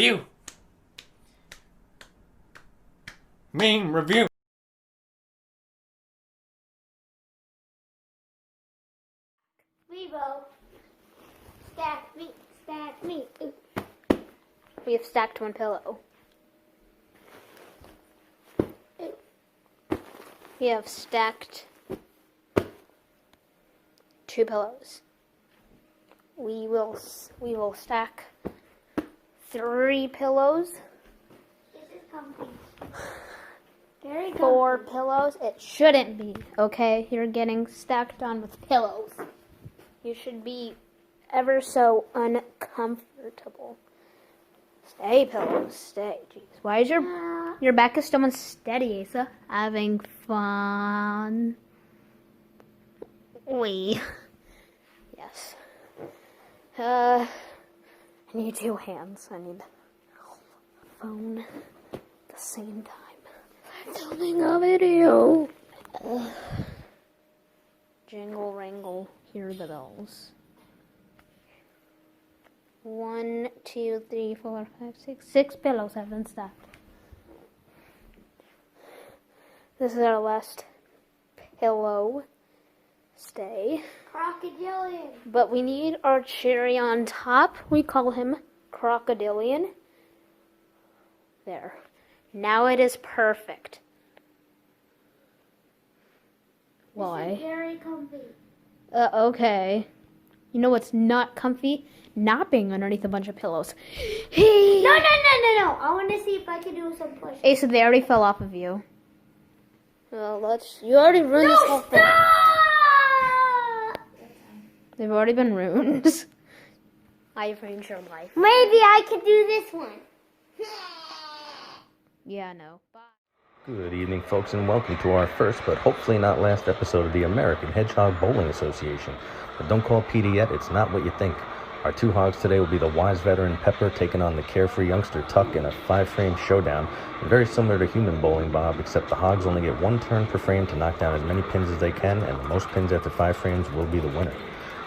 review. Main review. Revo. Stack meat. Stack meat. Ooh. We have stacked one pillow. We have stacked 2 pillows. We will stack 3 pillows. This is comfy. Very comfy. 4 pillows. It shouldn't be, okay? You're getting stacked on with pillows. You should be ever so uncomfortable. Stay, pillows. Stay. Jeez. Why is your back is still unsteady, Asa? Having fun. Yes. I need 2 hands. I need a phone at the same time. I'm filming a video. Jingle, wrangle, hear the bells. 1, 2, 3, 4, 5, 6. 6 pillows have been stacked. This is our last pillow. Stay. Crocodilian. But we need our cherry on top. We call him Crocodilian. There. Now it is perfect. Why? This is very comfy. Okay. You know what's not comfy? Not being underneath a bunch of pillows. No. I want to see if I can do some push-ups. Asa, they already fell off of you. Well, you already ruined this whole thing. They've already been ruined. I've ruined your life. Maybe I can do this one. Yeah, no. Bye. Good evening, folks, and welcome to our first, but hopefully not last episode of the American Hedgehog Bowling Association. But don't call PD yet, it's not what you think. Our 2 hogs today will be the wise veteran Pepper taking on the carefree youngster Tuck in a 5-frame showdown. Very similar to human bowling, Bob, except the hogs only get 1 turn per frame to knock down as many pins as they can, and the most pins after 5 frames will be the winner.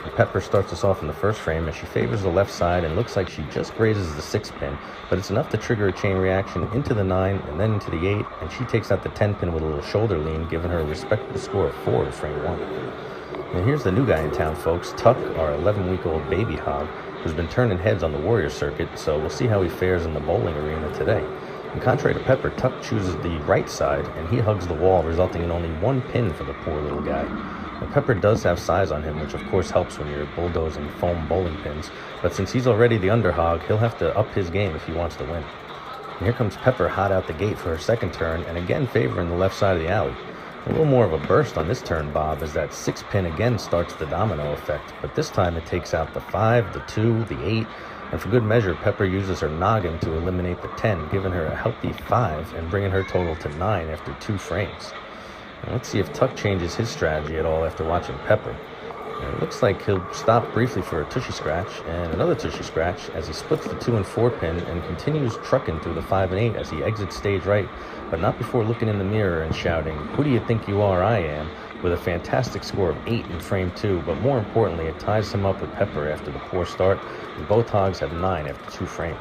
And Pepper starts us off in the first frame as she favors the left side and looks like she just grazes the 6th pin, but it's enough to trigger a chain reaction into the 9 and then into the 8, and she takes out the 10 pin with a little shoulder lean, giving her a respectable score of 4 to frame 1. And here's the new guy in town, folks, Tuck, our 11-week-old baby hog, who's been turning heads on the Warrior circuit, so we'll see how he fares in the bowling arena today. And contrary to Pepper, Tuck chooses the right side, and he hugs the wall, resulting in only 1 pin for the poor little guy. Now, Pepper does have size on him, which of course helps when you're bulldozing foam bowling pins, but since he's already the underhog, he'll have to up his game if he wants to win. And here comes Pepper hot out the gate for her second turn, and again favoring the left side of the alley. A little more of a burst on this turn, Bob, as that 6 pin again starts the domino effect, but this time it takes out the 5, the 2, the 8, and for good measure, Pepper uses her noggin to eliminate the 10, giving her a healthy 5 and bringing her total to 9 after 2 frames. Now, let's see if Tuck changes his strategy at all after watching Pepper. It looks like he'll stop briefly for a tushy scratch and another tushy scratch as he splits the 2 and 4 pin and continues trucking through the 5 and 8 as he exits stage right, but not before looking in the mirror and shouting, "Who do you think you are, I am?" with a fantastic score of 8 in frame 2, but more importantly, it ties him up with Pepper after the poor start, and both hogs have 9 after 2 frames.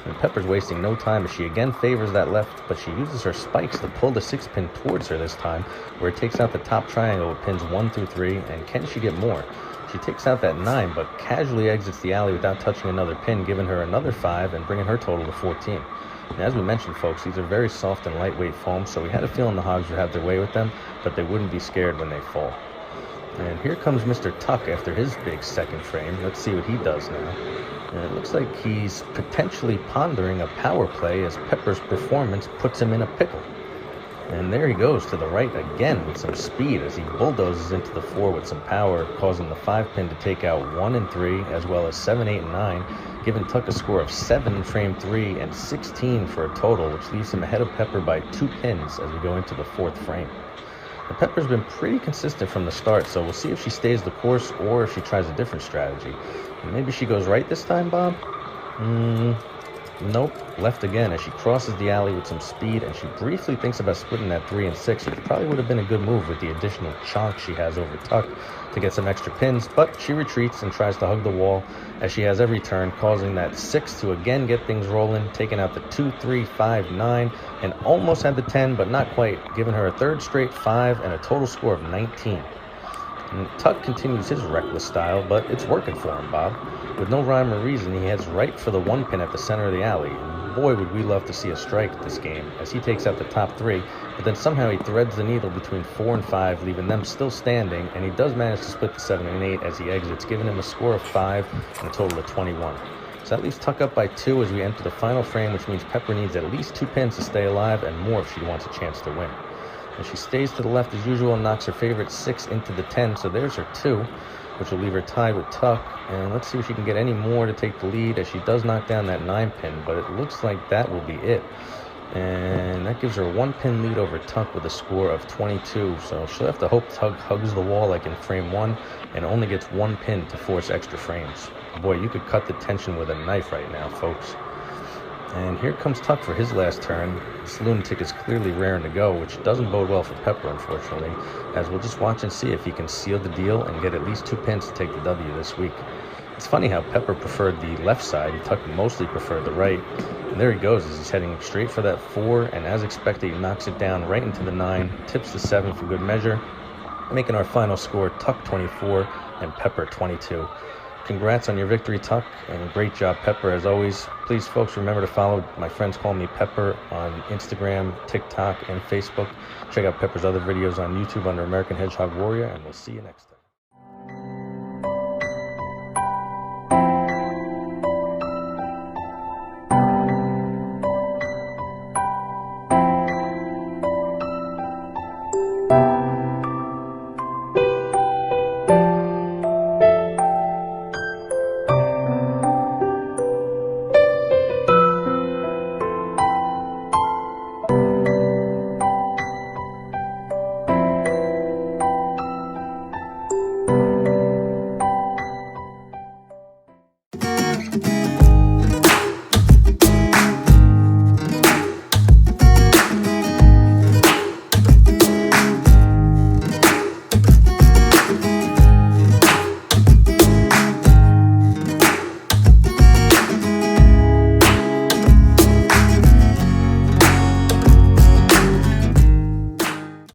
And Pepper's wasting no time as she again favors that left, but she uses her spikes to pull the 6 pin towards her this time, where it takes out the top triangle with pins 1 through 3, and can she get more? She takes out that 9, but casually exits the alley without touching another pin, giving her another 5 and bringing her total to 14. And as we mentioned, folks, these are very soft and lightweight foam, so we had a feeling the hogs would have their way with them, but they wouldn't be scared when they fall. And here comes Mr. Tuck after his big second frame. Let's see what he does now. And it looks like he's potentially pondering a power play as Pepper's performance puts him in a pickle. And there he goes to the right again with some speed as he bulldozes into the 4 with some power, causing the 5 pin to take out 1 and 3, as well as 7, 8, and 9, giving Tuck a score of 7 in frame 3 and 16 for a total, which leaves him ahead of Pepper by 2 pins as we go into the 4th frame. The Pepper's been pretty consistent from the start, so we'll see if she stays the course or if she tries a different strategy. And maybe she goes right this time, Bob? Nope, left again as she crosses the alley with some speed, and she briefly thinks about splitting that 3 and 6, which probably would have been a good move with the additional chonk she has over Tuck to get some extra pins, but she retreats and tries to hug the wall as she has every turn, causing that 6 to again get things rolling, taking out the 2, 3, 5, 9, and almost had the 10, but not quite, giving her a third straight 5 and a total score of 19. And Tuck continues his reckless style, but it's working for him, Bob. With no rhyme or reason, he heads right for the 1 pin at the center of the alley. And boy, would we love to see a strike this game, as he takes out the top 3, but then somehow he threads the needle between 4 and 5, leaving them still standing, and he does manage to split the 7 and 8 as he exits, giving him a score of 5 and a total of 21. So that leaves Tuck up by 2 as we enter the final frame, which means Pepper needs at least 2 pins to stay alive, and more if she wants a chance to win. And she stays to the left as usual and knocks her favorite 6 into the 10, so there's her 2, which will leave her tied with Tuck. And let's see if she can get any more to take the lead, as she does knock down that 9 pin, but it looks like that will be it. And that gives her a 1 pin lead over Tuck with a score of 22, so she'll have to hope Tuck hugs the wall like in frame 1 and only gets 1 pin to force extra frames. Boy, you could cut the tension with a knife right now, folks. And here comes Tuck for his last turn. This lunatic is clearly raring to go, which doesn't bode well for Pepper, unfortunately, as we'll just watch and see if he can seal the deal and get at least 2 pins to take the W this week. It's funny how Pepper preferred the left side and Tuck mostly preferred the right. And there he goes as he's heading straight for that 4, and as expected, he knocks it down right into the 9, tips the 7 for good measure, making our final score Tuck 24 and Pepper 22. Congrats on your victory, Tuck, and great job, Pepper, as always. Please, folks, remember to follow My Friends Call Me Pepper on Instagram, TikTok, and Facebook. Check out Pepper's other videos on YouTube under American Hedgehog Warrior, and we'll see you next time.